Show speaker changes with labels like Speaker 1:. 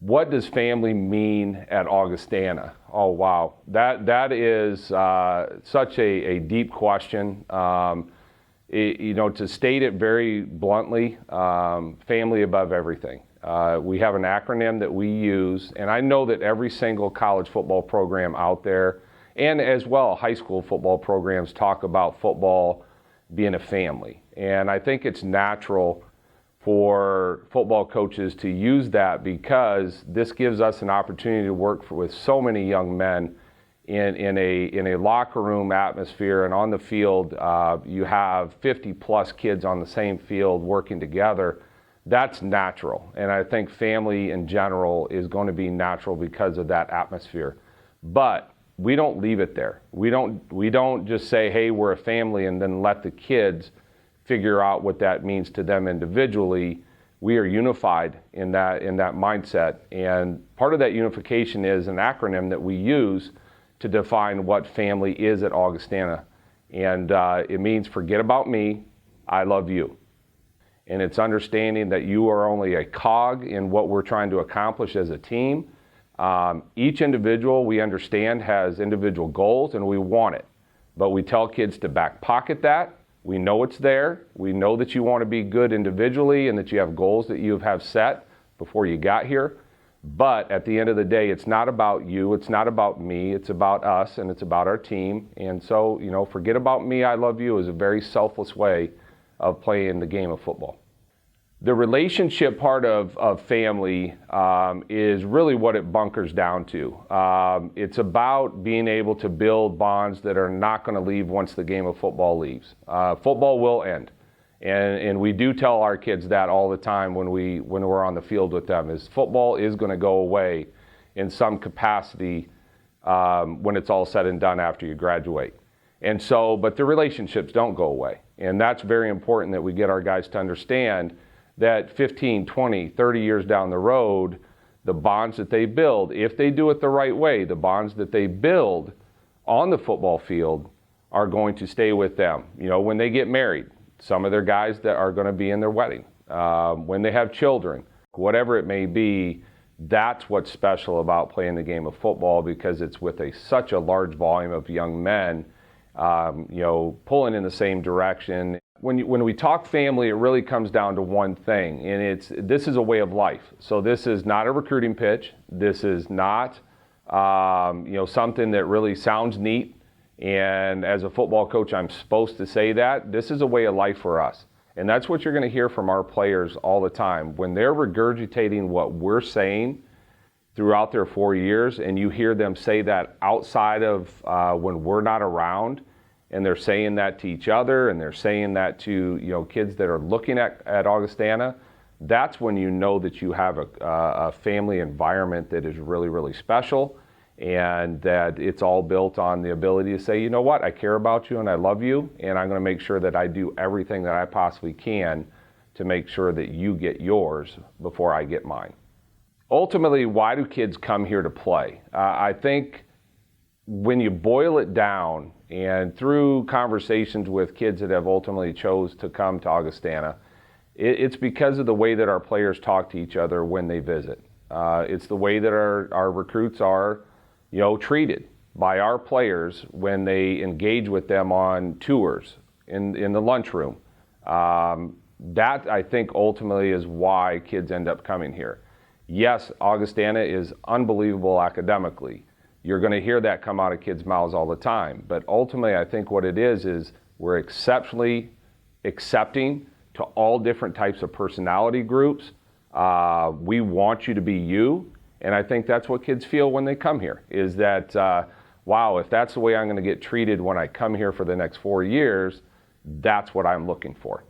Speaker 1: What does family mean at Augustana? Oh, wow. That is such a deep question. To state it very bluntly, family above everything. We have an acronym that we use, and I know that every single college football program out there, and as well high school football programs, talk about football being a family. And I think it's natural for football coaches to use that because this gives us an opportunity to work with so many young men in a locker room atmosphere, and on the field you have 50 plus kids on the same field working together. That's natural, and I think family in general is going to be natural because of that atmosphere. But we don't leave it there. We don't just say, hey, we're a family, and then let the kids figure out what that means to them individually. We are unified in that mindset, and part of that unification is an acronym that we use to define what family is at Augustana. And it means forget about me, I love you. And it's understanding that you are only a cog in what we're trying to accomplish as a team. Each individual, we understand, has individual goals, and we want it. But we tell kids to back pocket that. We know it's there. We know that you want to be good individually and that you have goals that you have set before you got here. But at the end of the day, it's not about you, it's not about me, it's about us, and it's about our team. And so, forget about me, I love you is a very selfless way of playing the game of football. The relationship part of family is really what it bunkers down to. It's about being able to build bonds that are not going to leave once the game of football leaves. Football will end. And we do tell our kids that all the time when we're on the field with them, is football is going to go away in some capacity when it's all said and done after you graduate. And so, but the relationships don't go away. And that's very important that we get our guys to understand that 15, 20, 30 years down the road, the bonds that they build, if they do it the right way, the bonds that they build on the football field are going to stay with them. When they get married, some of their guys that are going to be in their wedding, when they have children, whatever it may be, that's what's special about playing the game of football, because it's with such a large volume of young men, pulling in the same direction. When we talk family, it really comes down to one thing, and this is a way of life. So this is not a recruiting pitch. This is not, something that really sounds neat. And as a football coach, I'm supposed to say that. This is a way of life for us. And that's what you're going to hear from our players all the time. When they're regurgitating what we're saying throughout their 4 years, and you hear them say that outside of when we're not around, and they're saying that to each other, and they're saying that to kids that are looking at Augustana, that's when you know that you have a family environment that is really, really special, and that it's all built on the ability to say, you know what, I care about you and I love you, and I'm going to make sure that I do everything that I possibly can to make sure that you get yours before I get mine. Ultimately, why do kids come here to play? I think when you boil it down, and through conversations with kids that have ultimately chose to come to Augustana, it's because of the way that our players talk to each other when they visit. It's the way that our recruits are, treated by our players when they engage with them on tours, in the lunchroom. That, I think, ultimately is why kids end up coming here. Yes, Augustana is unbelievable academically. You're going to hear that come out of kids' mouths all the time. But ultimately, I think what it is we're exceptionally accepting to all different types of personality groups. We want you to be you. And I think that's what kids feel when they come here, is that, wow, if that's the way I'm going to get treated when I come here for the next 4 years, that's what I'm looking for.